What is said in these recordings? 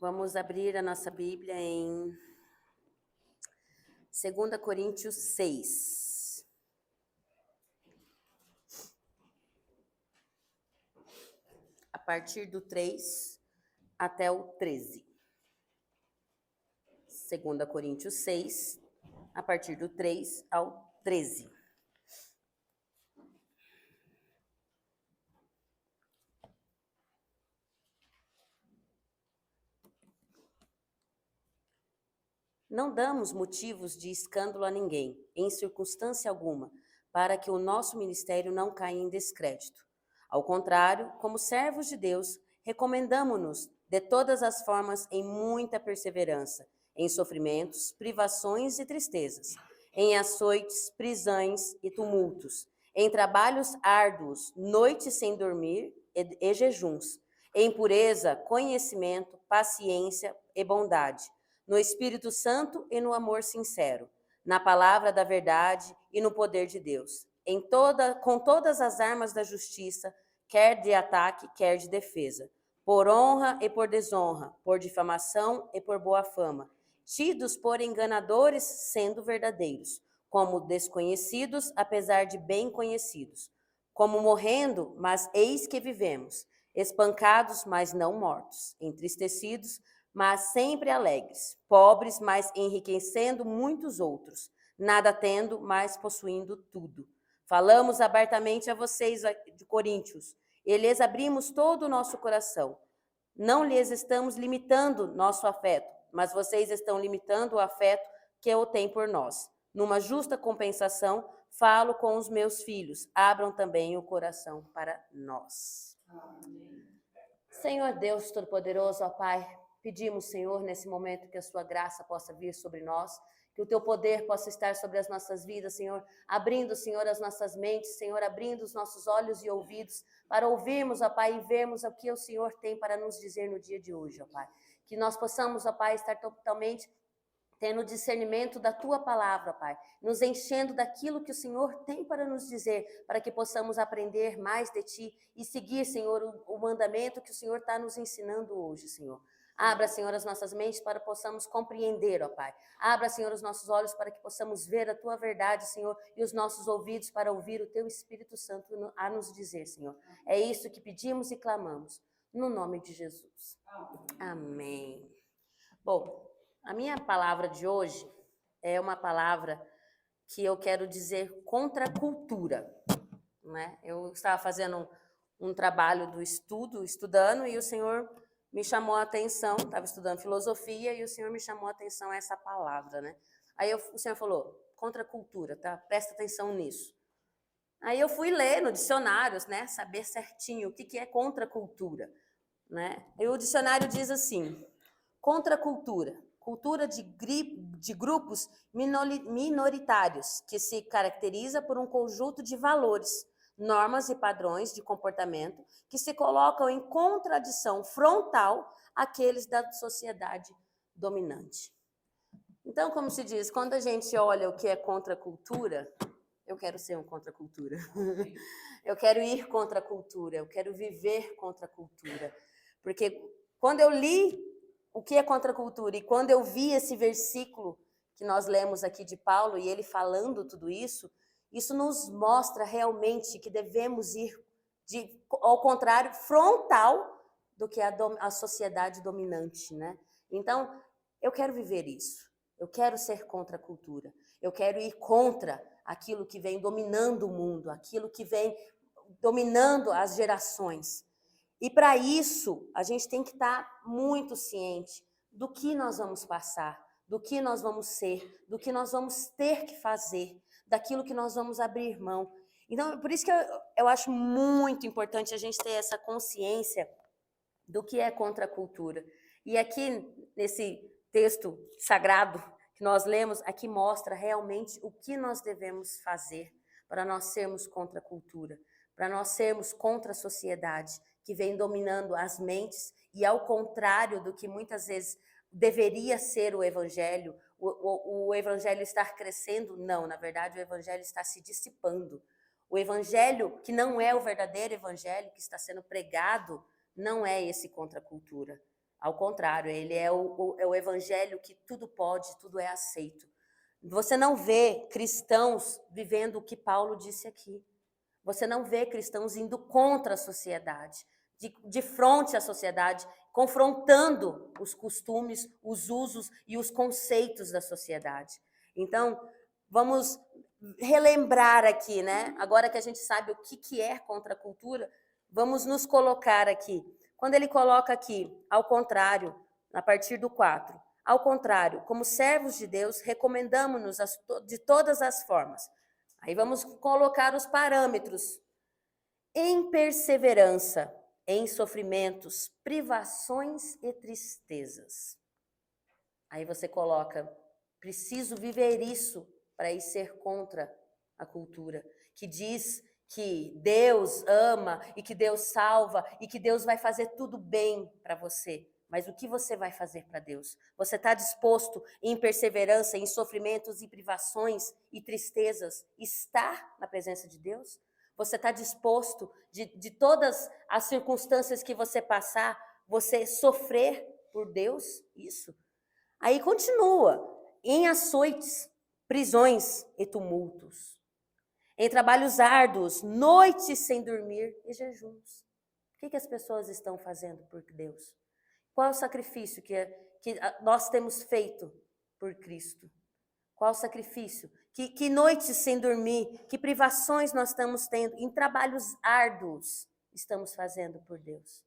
Vamos abrir a nossa Bíblia em 2 Coríntios 6. A partir do 3 até o 13. 2 Coríntios 6, a partir do 3 ao 13. Não damos motivos de escândalo a ninguém, em circunstância alguma, para que o nosso ministério não caia em descrédito. Ao contrário, como servos de Deus, recomendamo-nos de todas as formas em muita perseverança, em sofrimentos, privações e tristezas, em açoites, prisões e tumultos, em trabalhos árduos, noites sem dormir e jejuns, em pureza, conhecimento, paciência e bondade, no Espírito Santo e no amor sincero, na palavra da verdade e no poder de Deus, com todas as armas da justiça, quer de ataque, quer de defesa, por honra e por desonra, por difamação e por boa fama, tidos por enganadores, sendo verdadeiros, como desconhecidos, apesar de bem conhecidos, como morrendo, mas eis que vivemos, espancados, mas não mortos, entristecidos, mas sempre alegres, pobres, mas enriquecendo muitos outros, nada tendo, mas possuindo tudo. Falamos abertamente a vocês de Coríntios, e lhes abrimos todo o nosso coração. Não lhes estamos limitando nosso afeto, mas vocês estão limitando o afeto que eu tenho por nós. Numa justa compensação, falo com os meus filhos, abram também o coração para nós. Amém. Senhor Deus Todo-Poderoso, ó Pai, pedimos, Senhor, nesse momento que a sua graça possa vir sobre nós, que o teu poder possa estar sobre as nossas vidas, Senhor, abrindo, Senhor, as nossas mentes, Senhor, abrindo os nossos olhos e ouvidos para ouvirmos, ó Pai, e vermos o que o Senhor tem para nos dizer no dia de hoje, ó Pai. Que nós possamos, ó Pai, estar totalmente tendo discernimento da tua palavra, Pai, nos enchendo daquilo que o Senhor tem para nos dizer, para que possamos aprender mais de ti e seguir, Senhor, o mandamento que o Senhor está nos ensinando hoje, Senhor. Abra, Senhor, as nossas mentes para que possamos compreender, ó Pai. Abra, Senhor, os nossos olhos para que possamos ver a tua verdade, Senhor, e os nossos ouvidos para ouvir o teu Espírito Santo a nos dizer, Senhor. É isso que pedimos e clamamos, no nome de Jesus. Amém. Bom, a minha palavra de hoje é uma palavra que eu quero dizer contra a cultura, né? Eu estava fazendo um trabalho estudando, e o Senhor me chamou a atenção, estava estudando filosofia, e o Senhor me chamou a atenção a essa palavra, né? Aí o Senhor falou, contra a cultura, tá? Presta atenção nisso. Aí eu fui ler no dicionário, né? Saber certinho o que é contra a cultura, né? E o dicionário diz assim, contra a cultura, cultura de grupos minoritários, que se caracteriza por um conjunto de valores, normas e padrões de comportamento que se colocam em contradição frontal àqueles da sociedade dominante. Então, como se diz, quando a gente olha o que é contra a cultura, eu quero ser um contra a cultura. Eu quero ir contra a cultura, eu quero viver contra a cultura. Porque quando eu li o que é contra a cultura e quando eu vi esse versículo que nós lemos aqui de Paulo e ele falando tudo isso, isso nos mostra realmente que devemos ir ao contrário, frontal do que a sociedade dominante, né? Então, eu quero viver isso. Eu quero ser contra a cultura. Eu quero ir contra aquilo que vem dominando o mundo, aquilo que vem dominando as gerações. E para isso, a gente tem que estar muito ciente do que nós vamos passar, do que nós vamos ser, do que nós vamos ter que fazer, daquilo que nós vamos abrir mão. Então, por isso que eu acho muito importante a gente ter essa consciência do que é contra a cultura. E aqui, nesse texto sagrado que nós lemos, aqui mostra realmente o que nós devemos fazer para nós sermos contra a cultura, para nós sermos contra a sociedade que vem dominando as mentes e ao contrário do que muitas vezes deveria ser o evangelho, o evangelho estar crescendo, não, na verdade o evangelho está se dissipando. O evangelho que não é o verdadeiro evangelho que está sendo pregado não é esse contra a cultura. Ao contrário, ele é o evangelho que tudo pode, tudo é aceito. Você não vê cristãos vivendo o que Paulo disse aqui. Você não vê cristãos indo contra a sociedade, de frente à sociedade, confrontando os costumes, os usos e os conceitos da sociedade. Então, vamos relembrar aqui, né? Agora que a gente sabe o que é contracultura, vamos nos colocar aqui. Quando ele coloca aqui, ao contrário, a partir do 4, ao contrário, como servos de Deus, recomendamos-nos de todas as formas. Aí vamos colocar os parâmetros. Em perseverança, em sofrimentos, privações e tristezas. Aí você coloca, preciso viver isso para ir ser contra a cultura, que diz que Deus ama e que Deus salva e que Deus vai fazer tudo bem para você. Mas o que você vai fazer para Deus? Você está disposto em perseverança, em sofrimentos e privações e tristezas, estar na presença de Deus? Você está disposto de todas as circunstâncias que você passar, você sofrer por Deus? Isso. Aí continua, em açoites, prisões e tumultos, em trabalhos árduos, noites sem dormir e jejuns. O que as pessoas estão fazendo por Deus? Qual é o sacrifício que nós temos feito por Cristo? Qual o sacrifício? Que noites sem dormir, que privações nós estamos tendo, em trabalhos árduos estamos fazendo por Deus.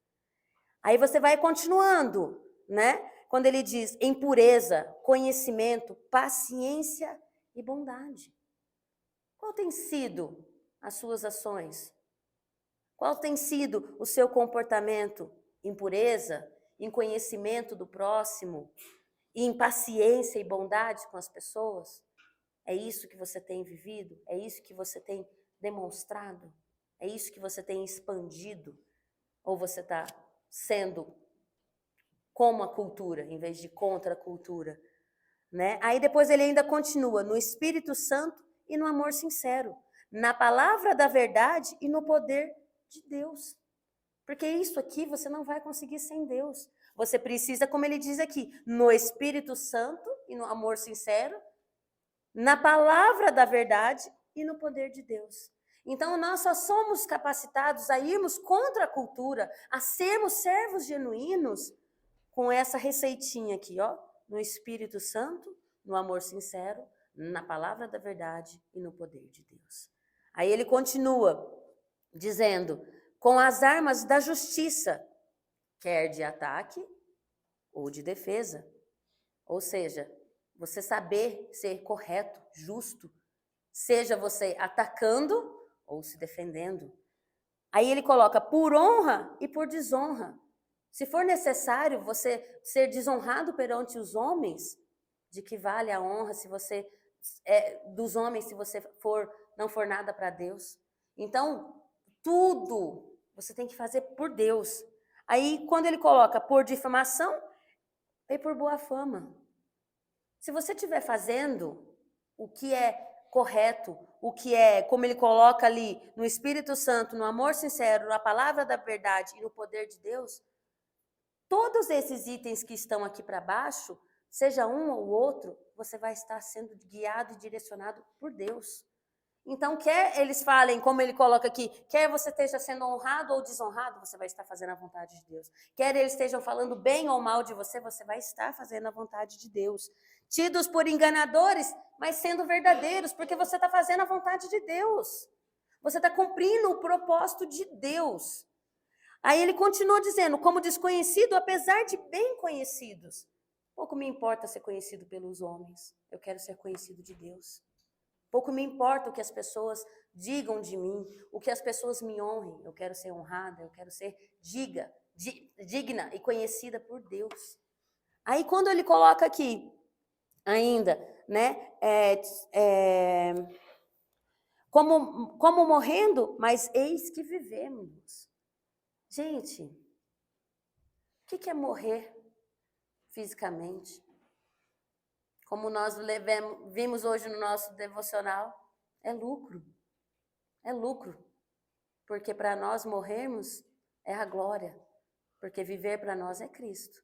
Aí você vai continuando, né? Quando ele diz em pureza, conhecimento, paciência e bondade. Qual tem sido as suas ações? Qual tem sido o seu comportamento em pureza, em conhecimento do próximo, em paciência e bondade com as pessoas? É isso que você tem vivido? É isso que você tem demonstrado? É isso que você tem expandido? Ou você está sendo como a cultura, em vez de contra a cultura? Né? Aí depois ele ainda continua, no Espírito Santo e no amor sincero, na palavra da verdade e no poder de Deus. Porque isso aqui você não vai conseguir sem Deus. Você precisa, como ele diz aqui, no Espírito Santo e no amor sincero, na palavra da verdade e no poder de Deus. Então, nós só somos capacitados a irmos contra a cultura, a sermos servos genuínos, com essa receitinha aqui, ó, no Espírito Santo, no amor sincero, na palavra da verdade e no poder de Deus. Aí ele continua dizendo, com as armas da justiça, quer de ataque ou de defesa. Ou seja, você saber ser correto, justo, seja você atacando ou se defendendo. Aí ele coloca por honra e por desonra. Se for necessário você ser desonrado perante os homens, de que vale a honra se você dos homens se você não for nada para Deus? Então, tudo você tem que fazer por Deus. Aí quando ele coloca por difamação e por boa fama. Se você estiver fazendo o que é correto, o que é, como ele coloca ali, no Espírito Santo, no amor sincero, na palavra da verdade e no poder de Deus, todos esses itens que estão aqui para baixo, seja um ou outro, você vai estar sendo guiado e direcionado por Deus. Então, quer eles falem, como ele coloca aqui, quer você esteja sendo honrado ou desonrado, você vai estar fazendo a vontade de Deus. Quer eles estejam falando bem ou mal de você, você vai estar fazendo a vontade de Deus. Tidos por enganadores, mas sendo verdadeiros, porque você está fazendo a vontade de Deus. Você está cumprindo o propósito de Deus. Aí ele continua dizendo, como desconhecido, apesar de bem conhecidos. Pouco me importa ser conhecido pelos homens, eu quero ser conhecido de Deus. Pouco me importa o que as pessoas digam de mim, o que as pessoas me honrem. Eu quero ser honrada, eu quero ser digna e conhecida por Deus. Aí quando ele coloca aqui, ainda, né, como morrendo, mas eis que vivemos. Gente, o que é morrer fisicamente? Como nós vimos hoje no nosso devocional, é lucro. É lucro. Porque para nós morrermos é a glória. Porque viver para nós é Cristo.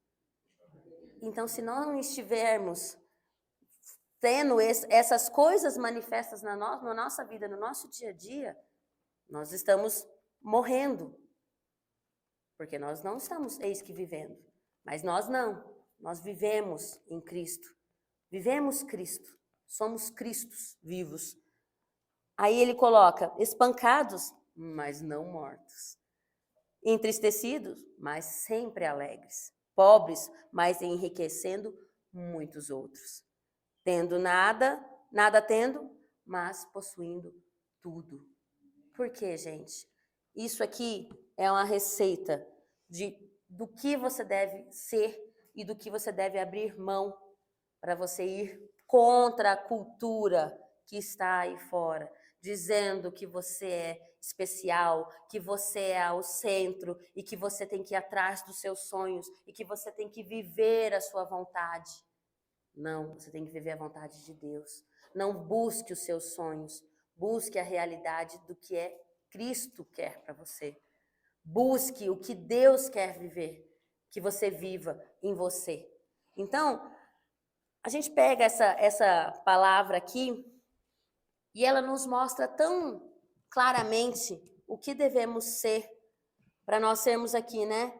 Então, se nós não estivermos tendo essas coisas manifestas na nossa vida, no nosso dia a dia, nós estamos morrendo. Porque nós não estamos, eis que vivendo. Mas nós não. Nós vivemos em Cristo. Vivemos Cristo. Somos Cristos vivos. Aí ele coloca, espancados, mas não mortos. Entristecidos, mas sempre alegres. Pobres, mas enriquecendo muitos outros. Tendo nada, nada tendo, mas possuindo tudo. Por quê, gente? Isso aqui é uma receita do que você deve ser e do que você deve abrir mão para você ir contra a cultura que está aí fora, dizendo que você é especial, que você é o centro e que você tem que ir atrás dos seus sonhos e que você tem que viver a sua vontade. Não, você tem que viver a vontade de Deus. Não busque os seus sonhos, busque a realidade do que é Cristo quer para você. Busque o que Deus quer viver, que você viva em você. Então, a gente pega essa palavra aqui e ela nos mostra tão claramente o que devemos ser para nós sermos aqui, né?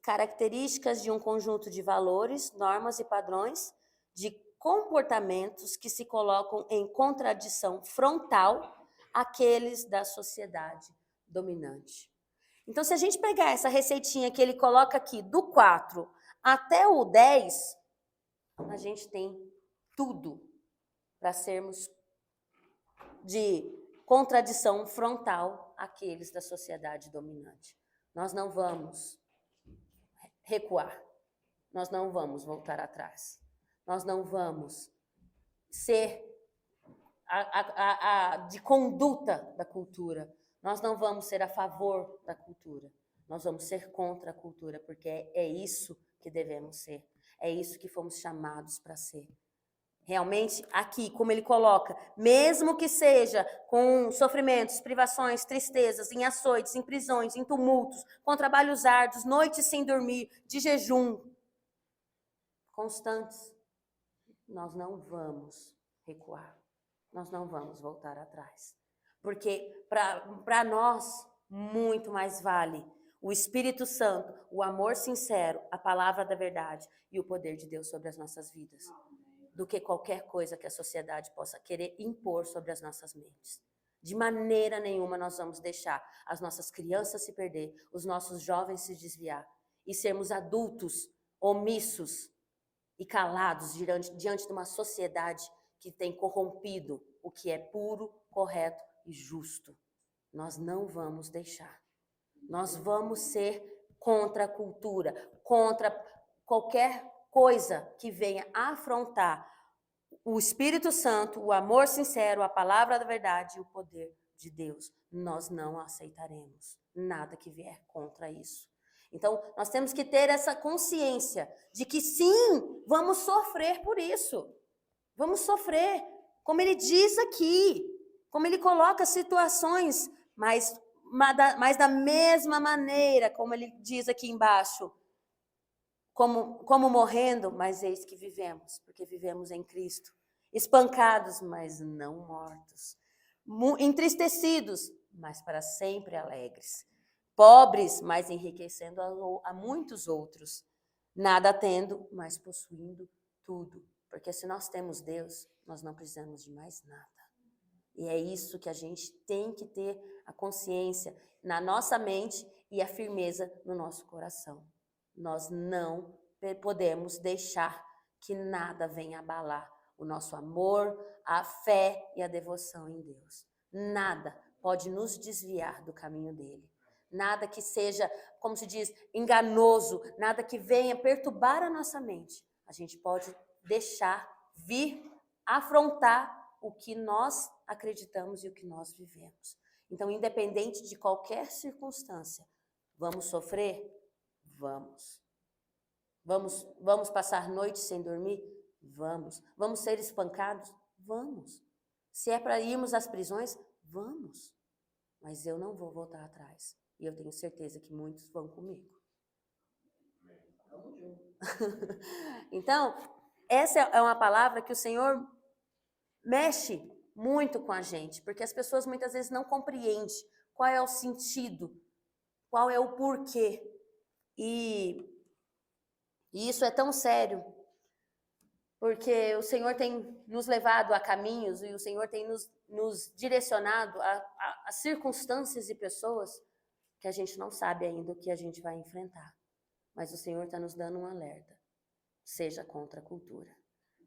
Características de um conjunto de valores, normas e padrões, de comportamentos que se colocam em contradição frontal àqueles da sociedade dominante. Então, se a gente pegar essa receitinha que ele coloca aqui, do 4 até o 10, a gente tem tudo para sermos de contradição frontal àqueles da sociedade dominante. Nós não vamos recuar, nós não vamos voltar atrás, nós não vamos ser de conduta da cultura, nós não vamos ser a favor da cultura, nós vamos ser contra a cultura, porque é isso que devemos ser, é isso que fomos chamados para ser. Realmente, aqui, como ele coloca, mesmo que seja com sofrimentos, privações, tristezas, em açoites, em prisões, em tumultos, com trabalhos árduos, noites sem dormir, de jejum, constantes, nós não vamos recuar, nós não vamos voltar atrás. Porque para nós, muito mais vale o Espírito Santo, o amor sincero, a palavra da verdade e o poder de Deus sobre as nossas vidas, do que qualquer coisa que a sociedade possa querer impor sobre as nossas mentes. De maneira nenhuma nós vamos deixar as nossas crianças se perder, os nossos jovens se desviar e sermos adultos omissos e calados diante de uma sociedade que tem corrompido o que é puro, correto e justo. Nós não vamos deixar. Nós vamos ser contra a cultura, contra qualquer coisa que venha afrontar o Espírito Santo, o amor sincero, a palavra da verdade e o poder de Deus. Nós não aceitaremos nada que vier contra isso. Então, nós temos que ter essa consciência de que sim, vamos sofrer por isso. Vamos sofrer, como ele diz aqui, como ele coloca situações, mas da mesma maneira, como ele diz aqui embaixo, como morrendo, mas eis que vivemos, porque vivemos em Cristo. Espancados, mas não mortos. Entristecidos, mas para sempre alegres. Pobres, mas enriquecendo a muitos outros. Nada tendo, mas possuindo tudo. Porque se nós temos Deus, nós não precisamos de mais nada. E é isso que a gente tem que ter a consciência na nossa mente e a firmeza no nosso coração. Nós não podemos deixar que nada venha abalar o nosso amor, a fé e a devoção em Deus. Nada pode nos desviar do caminho dele. Nada que seja, como se diz, enganoso, nada que venha perturbar a nossa mente. A gente pode deixar vir afrontar o que nós acreditamos e o que nós vivemos. Então, independente de qualquer circunstância, vamos sofrer? Vamos. Vamos passar noites sem dormir? Vamos. Vamos ser espancados? Vamos. Se é para irmos às prisões? Vamos. Mas eu não vou voltar atrás. E eu tenho certeza que muitos vão comigo. Então, essa é uma palavra que o Senhor mexe muito com a gente, porque as pessoas muitas vezes não compreendem qual é o sentido, qual é o porquê. E isso é tão sério, porque o Senhor tem nos levado a caminhos e o Senhor tem nos direcionado a circunstâncias e pessoas que a gente não sabe ainda o que a gente vai enfrentar. Mas o Senhor está nos dando um alerta. Seja contra a cultura.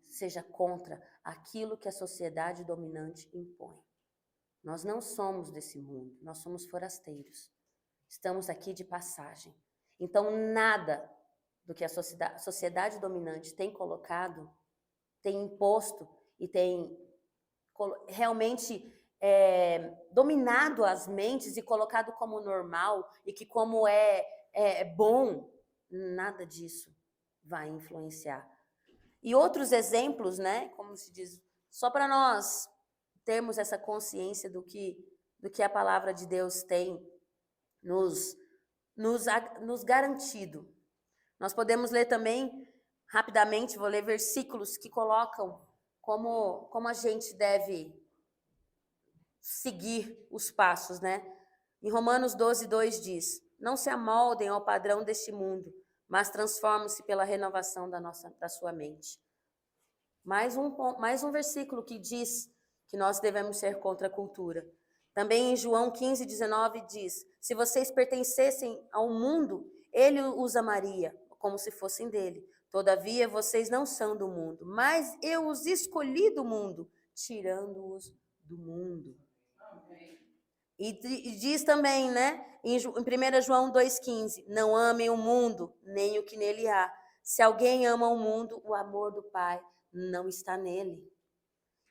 Seja contra aquilo que a sociedade dominante impõe. Nós não somos desse mundo, nós somos forasteiros. Estamos aqui de passagem. Então, nada do que a sociedade dominante tem colocado, tem imposto e tem realmente dominado as mentes e colocado como normal e que como é bom, nada disso vai influenciar. E outros exemplos, né, como se diz, só para nós termos essa consciência do que a palavra de Deus tem nos garantido. Nós podemos ler também, rapidamente, vou ler versículos que colocam como a gente deve seguir os passos, né? Em Romanos 12:2 diz: não se amoldem ao padrão deste mundo, mas transformem-se pela renovação da sua mente. Mais um versículo que diz que nós devemos ser contra a cultura. Também em João 15:19 diz: se vocês pertencessem ao mundo, ele os amaria, como se fossem dele. Todavia, vocês não são do mundo, mas eu os escolhi do mundo, tirando-os do mundo. E diz também, né, em 1 João 2,15, não amem o mundo, nem o que nele há. Se alguém ama o mundo, o amor do Pai não está nele.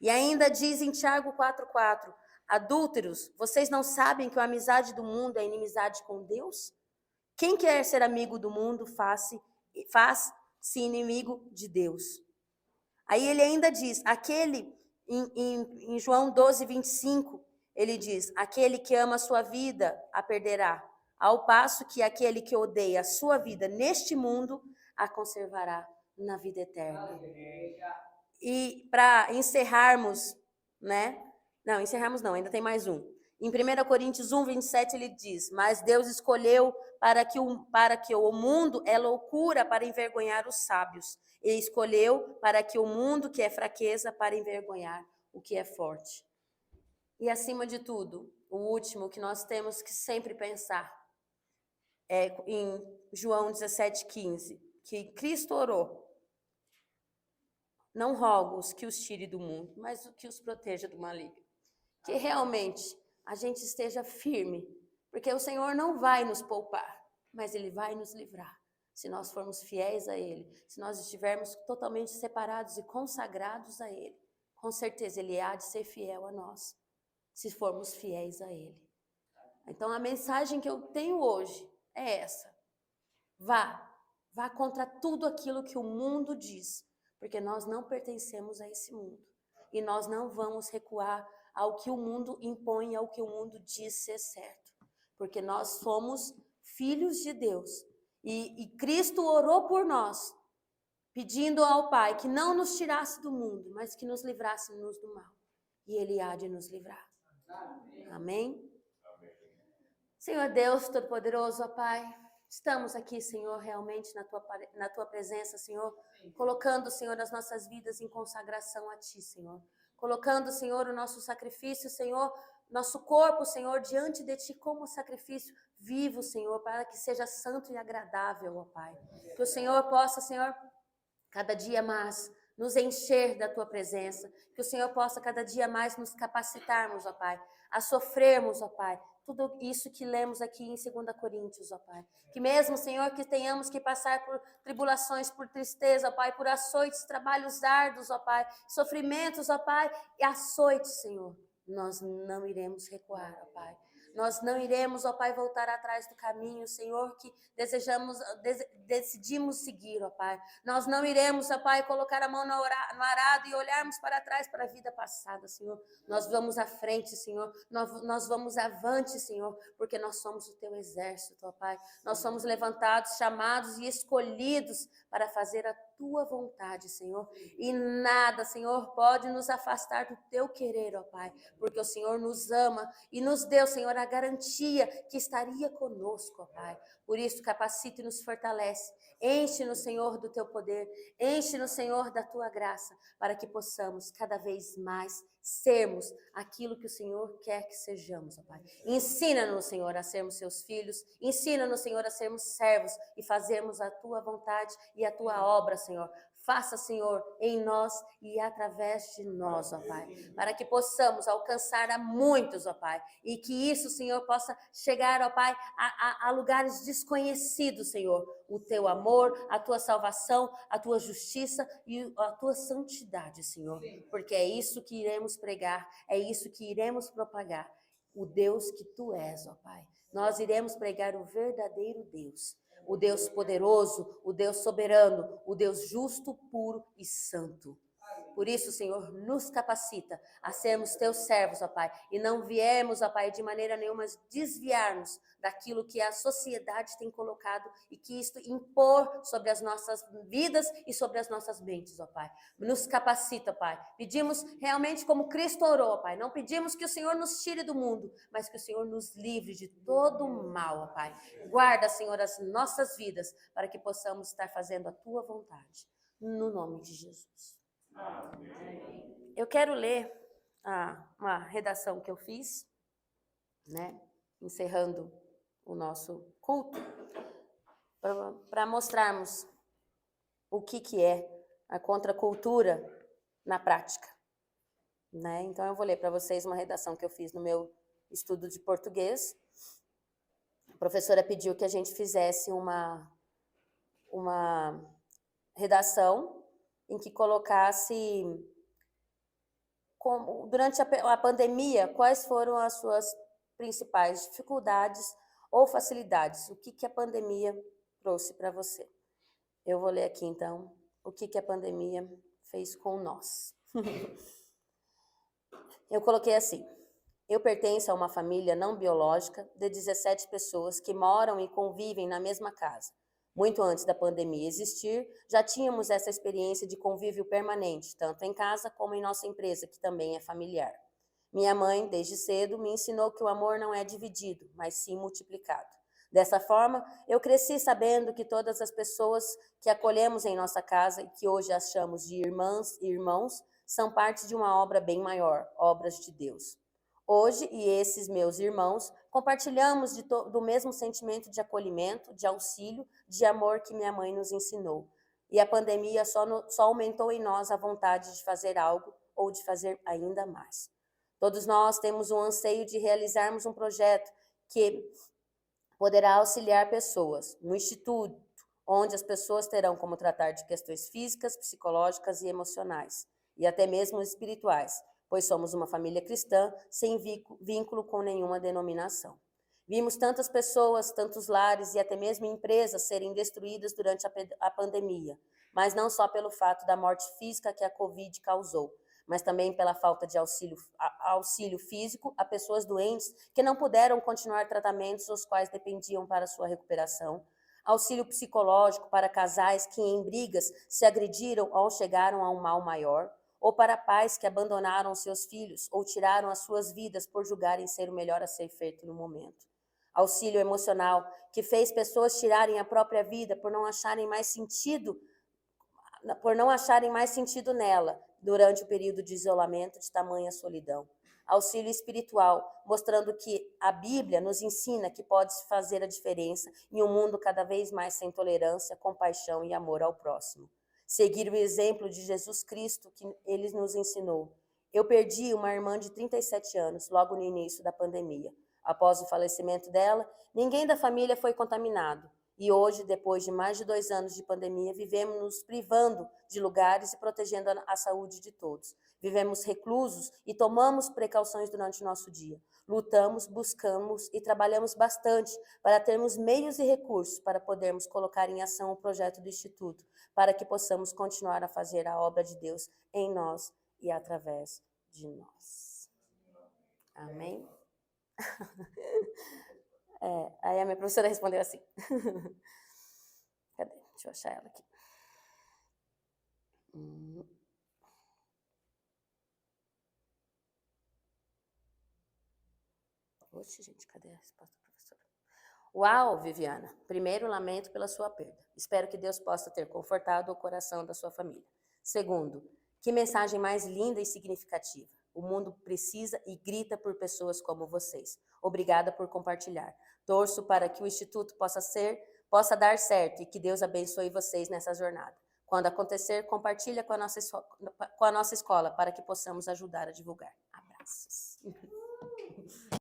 E ainda diz em Tiago 4,4, adúlteros, vocês não sabem que a amizade do mundo é inimizade com Deus? Quem quer ser amigo do mundo faz-se inimigo de Deus. Aí ele ainda diz, em João 12:25, ele diz, aquele que ama a sua vida a perderá, ao passo que aquele que odeia a sua vida neste mundo a conservará na vida eterna. E para encerrarmos, né? Não, encerrarmos não, ainda tem mais um. Em 1 Coríntios 1:27 ele diz, mas Deus escolheu para que o mundo é loucura para envergonhar os sábios. Ele escolheu para que o mundo que é fraqueza para envergonhar o que é forte. E acima de tudo, o último que nós temos que sempre pensar é em João 17:15, que Cristo orou. Não rogo-os que os tire do mundo, mas que os proteja do maligno. Que realmente a gente esteja firme, porque o Senhor não vai nos poupar, mas Ele vai nos livrar. Se nós formos fiéis a Ele, se nós estivermos totalmente separados e consagrados a Ele, com certeza Ele há de ser fiel a nós, se formos fiéis a Ele. Então a mensagem que eu tenho hoje é essa. Vá contra tudo aquilo que o mundo diz, porque nós não pertencemos a esse mundo. E nós não vamos recuar ao que o mundo impõe, ao que o mundo diz ser certo. Porque nós somos filhos de Deus. E Cristo orou por nós, pedindo ao Pai que não nos tirasse do mundo, mas que nos livrasse-nos do mal. E Ele há de nos livrar. Amém? Senhor Deus Todo-Poderoso, ó Pai, estamos aqui, Senhor, realmente na Tua presença, Senhor, colocando, Senhor, as nossas vidas em consagração a Ti, Senhor. Colocando, Senhor, o nosso sacrifício, Senhor, nosso corpo, Senhor, diante de Ti como sacrifício vivo, Senhor, para que seja santo e agradável, ó Pai. Que o Senhor possa, Senhor, cada dia mais nos encher da Tua presença. Que o Senhor possa cada dia mais nos capacitarmos, ó Pai, a sofrermos, ó Pai, tudo isso que lemos aqui em 2 Coríntios, ó Pai. Que mesmo, Senhor, que tenhamos que passar por tribulações, por tristeza, ó Pai, por açoites, trabalhos árduos, ó Pai, sofrimentos, ó Pai, e açoites, Senhor, nós não iremos recuar, ó Pai. Nós não iremos, ó Pai, voltar atrás do caminho, Senhor, que decidimos seguir, ó Pai. Nós não iremos, ó Pai, colocar a mão no arado e olharmos para trás para a vida passada, Senhor. Nós vamos à frente, Senhor. Nós vamos avante, Senhor, porque nós somos o teu exército, ó Pai. Nós somos levantados, chamados e escolhidos para fazer a tua vontade, Senhor. E nada, Senhor, pode nos afastar do teu querer, ó Pai, porque o Senhor nos ama e nos deu, Senhor, a garantia que estaria conosco, ó Pai. Por isso, capacita e nos fortalece. Enche-nos, Senhor, do teu poder. Enche-nos, Senhor, da tua graça, para que possamos cada vez mais sermos aquilo que o Senhor quer que sejamos, ó Pai. Ensina-nos, Senhor, a sermos seus filhos. Ensina-nos, Senhor, a sermos servos e fazermos a tua vontade e a tua obra, Senhor. Faça, Senhor, em nós e através de nós, ó Pai, para que possamos alcançar a muitos, ó Pai, e que isso, Senhor, possa chegar, ó Pai, a lugares desconhecidos, Senhor. O teu amor, a tua salvação, a tua justiça e a tua santidade, Senhor, porque é isso que iremos pregar, é isso que iremos propagar, o Deus que tu és, ó Pai. Nós iremos pregar o verdadeiro Deus. O Deus poderoso, o Deus soberano, o Deus justo, puro e santo. Por isso, Senhor, nos capacita a sermos teus servos, ó Pai, e não viemos, ó Pai, de maneira nenhuma desviar-nos daquilo que a sociedade tem colocado e que isto impor sobre as nossas vidas e sobre as nossas mentes, ó Pai. Nos capacita, Pai. Pedimos realmente como Cristo orou, ó Pai. Não pedimos que o Senhor nos tire do mundo, mas que o Senhor nos livre de todo o mal, ó Pai. Guarda, Senhor, as nossas vidas para que possamos estar fazendo a tua vontade. No nome de Jesus. Eu quero ler uma redação que eu fiz, né, encerrando o nosso culto, para mostrarmos o que é a contracultura na prática, né? Então eu vou ler para vocês uma redação que eu fiz no meu estudo de português. A professora pediu que a gente fizesse uma redação em que colocasse durante a pandemia, quais foram as suas principais dificuldades ou facilidades? O que a pandemia trouxe para você? Eu vou ler aqui, então, o que a pandemia fez com nós. Eu coloquei assim: eu pertenço a uma família não biológica de 17 pessoas que moram e convivem na mesma casa. Muito antes da pandemia existir, já tínhamos essa experiência de convívio permanente, tanto em casa como em nossa empresa, que também é familiar. Minha mãe, desde cedo, me ensinou que o amor não é dividido, mas sim multiplicado. Dessa forma, eu cresci sabendo que todas as pessoas que acolhemos em nossa casa e que hoje achamos de irmãs e irmãos, são parte de uma obra bem maior, obras de Deus. Hoje, e esses meus irmãos, compartilhamos do mesmo sentimento de acolhimento, de auxílio, de amor que minha mãe nos ensinou. E a pandemia só aumentou em nós a vontade de fazer algo ou de fazer ainda mais. Todos nós temos um anseio de realizarmos um projeto que poderá auxiliar pessoas, um instituto onde as pessoas terão como tratar de questões físicas, psicológicas e emocionais, e até mesmo espirituais, pois somos uma família cristã sem vínculo com nenhuma denominação. Vimos tantas pessoas, tantos lares e até mesmo empresas serem destruídas durante a pandemia, mas não só pelo fato da morte física que a Covid causou, mas também pela falta de auxílio físico a pessoas doentes que não puderam continuar tratamentos os quais dependiam para sua recuperação, auxílio psicológico para casais que em brigas se agrediram ou chegaram a um mal maior, ou para pais que abandonaram seus filhos ou tiraram as suas vidas por julgarem ser o melhor a ser feito no momento. Auxílio emocional, que fez pessoas tirarem a própria vida por não acharem mais sentido nela durante o período de isolamento de tamanha solidão. Auxílio espiritual, mostrando que a Bíblia nos ensina que pode-se fazer a diferença em um mundo cada vez mais sem tolerância, compaixão e amor ao próximo. Seguir o exemplo de Jesus Cristo que ele nos ensinou. Eu perdi uma irmã de 37 anos, logo no início da pandemia. Após o falecimento dela, ninguém da família foi contaminado. E hoje, depois de mais de 2 anos de pandemia, vivemos nos privando de lugares e protegendo a saúde de todos. Vivemos reclusos e tomamos precauções durante o nosso dia. Lutamos, buscamos e trabalhamos bastante para termos meios e recursos para podermos colocar em ação o projeto do Instituto, para que possamos continuar a fazer a obra de Deus em nós e através de nós. Amém? Aí a minha professora respondeu assim. Cadê? Deixa eu achar ela aqui. Oxe, gente, cadê a resposta da professora? Uau, Viviana. Primeiro, lamento pela sua perda. Espero que Deus possa ter confortado o coração da sua família. Segundo, que mensagem mais linda e significativa. O mundo precisa e grita por pessoas como vocês. Obrigada por compartilhar. Torço para que o Instituto possa dar certo e que Deus abençoe vocês nessa jornada. Quando acontecer, compartilha com a nossa escola para que possamos ajudar a divulgar. Abraços.